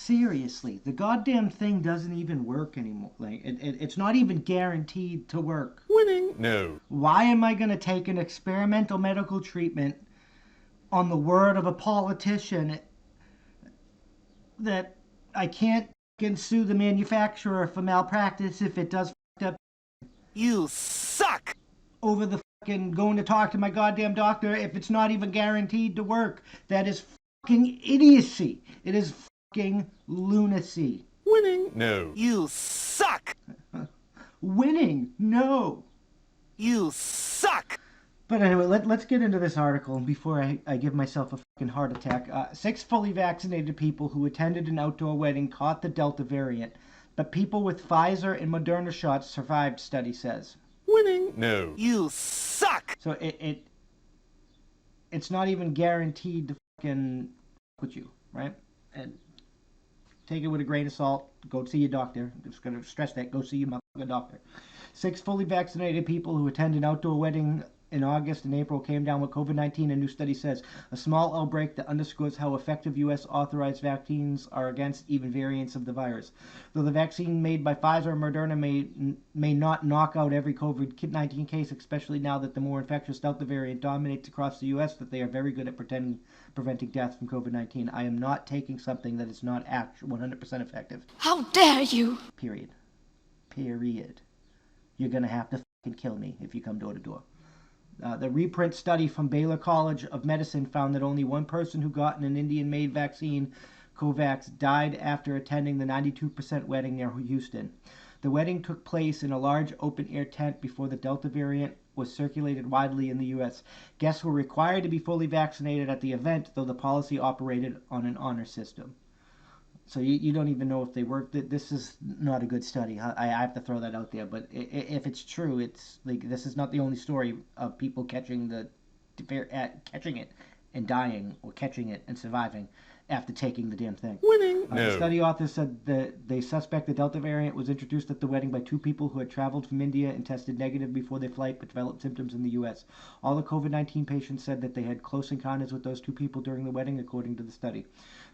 seriously, the goddamn thing doesn't even work anymore. Like, it's not even guaranteed to work. Winning. No. Why am I going to take an experimental medical treatment on the word of a politician that I can't sue the manufacturer for malpractice if it does up You suck! over the fucking going to talk to my goddamn doctor if it's not even guaranteed to work? That is fucking idiocy. It is fucking lunacy. Winning. No. You suck! Winning? No. You suck! But anyway, let's get into this article before I give myself a fucking heart attack. 6 fully vaccinated people who attended an outdoor wedding caught the Delta variant, but people with Pfizer and Moderna shots survived, study says. Winning. No. You suck! So it's not even guaranteed to fucking with you, right? And take it with a grain of salt. Go see your doctor. I'm just going to stress that. Go see your motherfucking doctor. 6 fully vaccinated people who attended an outdoor wedding in August and April came down with COVID-19, a new study says. A small outbreak that underscores how effective U.S. authorized vaccines are against even variants of the virus. Though the vaccine made by Pfizer and Moderna may not knock out every COVID-19 case, especially now that the more infectious Delta variant dominates across the U.S., that they are very good at preventing death from COVID-19. I am not taking something that is not 100% effective. How dare you? Period. Period. You're going to have to fucking kill me if you come door to door. The reprint study from Baylor College of Medicine found that only one person who got an Indian-made vaccine, Covax, died after attending the 92% wedding near Houston. The wedding took place in a large open-air tent before the Delta variant was circulated widely in the U.S. Guests were required to be fully vaccinated at the event, though the policy operated on an honor system. So you don't even know if they worked. This is not a good study. I have to throw that out there. But if it's true, it's like this is not the only story of people catching it and dying, or catching it and surviving after taking the damn thing. Winning. The study authors said that they suspect the Delta variant was introduced at the wedding by 2 people who had traveled from India and tested negative before their flight but developed symptoms in the U.S. All the COVID-19 patients said that they had close encounters with those 2 people during the wedding, according to the study.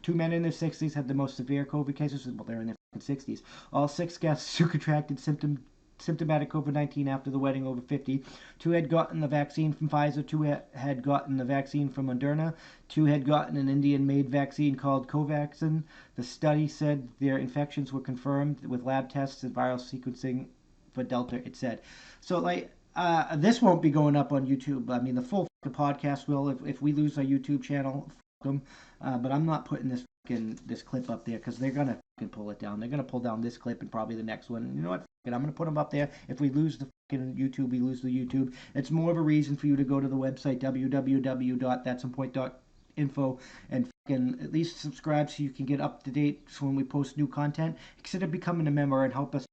2 men in their 60s had the most severe COVID cases. Well, they're in their 60s. All 6 guests who contracted symptomatic COVID-19 after the wedding over 50. 2 had gotten the vaccine from Pfizer, 2 had gotten the vaccine from Moderna, 2 had gotten an Indian-made vaccine called Covaxin. The study said their infections were confirmed with lab tests and viral sequencing for Delta, it said. So, this won't be going up on YouTube. I mean, the full podcast will. If we lose our YouTube channel, them. But I'm not putting this clip up there because they're gonna pull it down. They're gonna pull down this clip and probably the next one. And you know what? I'm gonna put them up there. If we lose the YouTube, we lose the YouTube. It's more of a reason for you to go to the website www.thatsomepoint.info and at least subscribe so you can get up to date when we post new content. Consider becoming a member and help us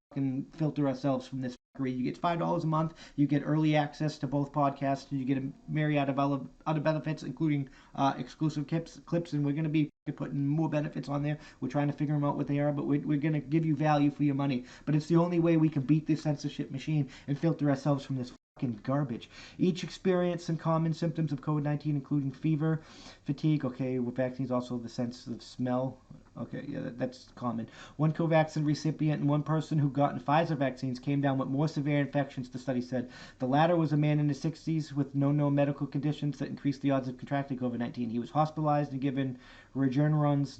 filter ourselves from this fuckery. You get $5 a month. You get early access to both podcasts. You get a myriad of other benefits, including exclusive clips, and we're going to be putting more benefits on there. We're trying to figure them out what they are, but we're going to give you value for your money. But it's the only way we can beat this censorship machine and filter ourselves from this garbage. Each experience some common symptoms of COVID-19, including fever, fatigue. Okay, with vaccines, also the sense of smell. Okay, yeah, that's common. One Covaxin recipient and one person who gotten Pfizer vaccines came down with more severe infections, the study said. The latter was a man in his 60s with no known medical conditions that increased the odds of contracting COVID-19. He was hospitalized and given Regeneron's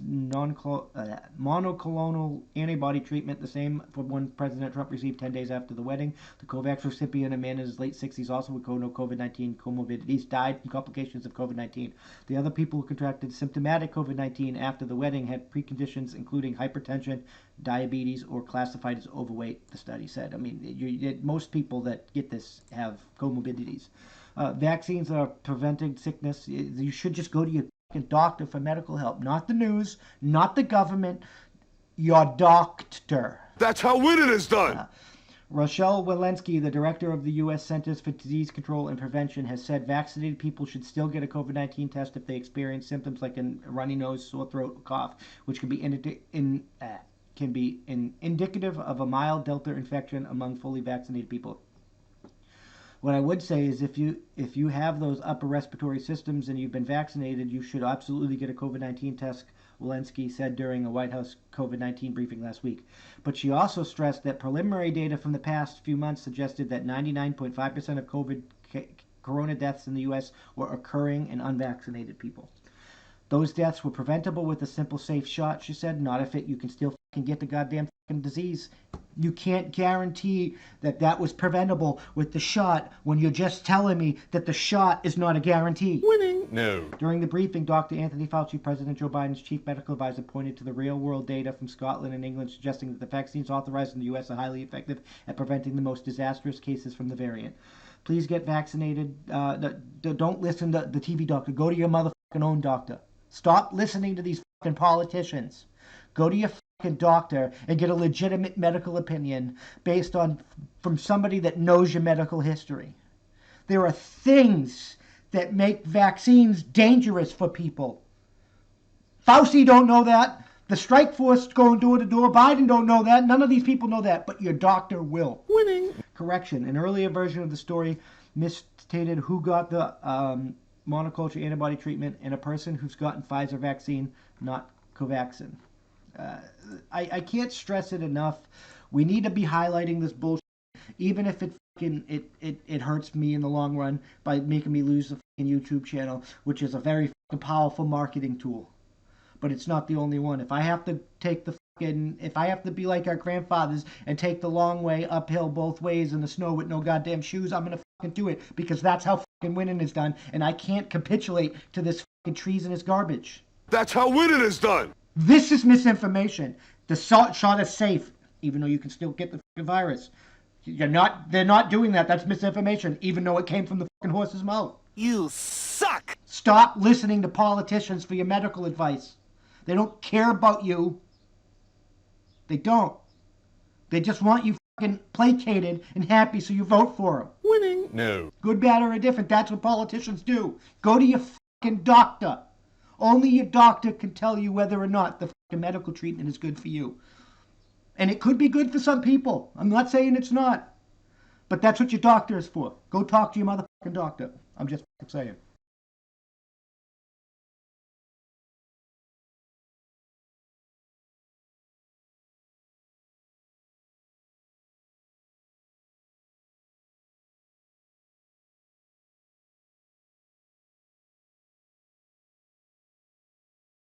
monoclonal antibody treatment, the same for one President Trump received 10 days after the wedding. The Covax recipient, a man in his late 60s, also with COVID-19 comorbidities, died from complications of COVID-19. The other people who contracted symptomatic COVID-19 after the wedding had preconditions including hypertension, diabetes, or classified as overweight, the study said. I mean, most people that get this have comorbidities. Vaccines are preventing sickness. You should just go to your doctor for medical help, not the news, not the government, your doctor. That's how winning is done. Rochelle Walensky, the director of the U.S. Centers for Disease Control and Prevention, has said vaccinated people should still get a COVID-19 test if they experience symptoms like a runny nose, sore throat, or cough, which can be indicative of a mild Delta infection among fully vaccinated people. What I would say is if you have those upper respiratory systems and you've been vaccinated, you should absolutely get a COVID-19 test, Walensky said during a White House COVID-19 briefing last week. But she also stressed that preliminary data from the past few months suggested that 99.5% of corona deaths in the U.S. were occurring in unvaccinated people. Those deaths were preventable with a simple, safe shot, she said. Not if you can still get the goddamn disease. You can't guarantee that that was preventable with the shot when you're just telling me that the shot is not a guarantee. Winning. No. During the briefing, Dr. Anthony Fauci, President Joe Biden's chief medical advisor, pointed to the real-world data from Scotland and England suggesting that the vaccines authorized in the U.S. are highly effective at preventing the most disastrous cases from the variant. Please get vaccinated. Don't listen to the TV doctor. Go to your motherfucking own doctor. Stop listening to these fucking politicians. Go to your fucking doctor and get a legitimate medical opinion based on from somebody that knows your medical history. There are things that make vaccines dangerous for people. Fauci don't know that. The strike force going door to door. Biden don't know that. None of these people know that, but your doctor will. Winning. Correction. An earlier version of the story misstated who got the monoculture antibody treatment in a person who's gotten Pfizer vaccine, not Covaxin. I can't stress it enough. We need to be highlighting this bullshit, even if it hurts me in the long run by making me lose the fucking YouTube channel, which is a very fucking powerful marketing tool. But it's not the only one. If I have to be like our grandfathers and take the long way uphill both ways in the snow with no goddamn shoes, I'm gonna fucking do it, because that's how fucking winning is done, and I can't capitulate to this fucking treasonous garbage. That's how winning is done. This is misinformation. The shot is safe, even though you can still get the fucking virus. They're not doing that. That's misinformation, even though it came from the fucking horse's mouth. You suck. Stop listening to politicians for your medical advice. They don't care about you. They don't. They just want you fucking placated and happy so you vote for them. Winning. No. Good, bad, or indifferent. That's what politicians do. Go to your fucking doctor. Only your doctor can tell you whether or not the fucking medical treatment is good for you. And it could be good for some people. I'm not saying it's not. But that's what your doctor is for. Go talk to your motherfucking doctor. I'm just saying.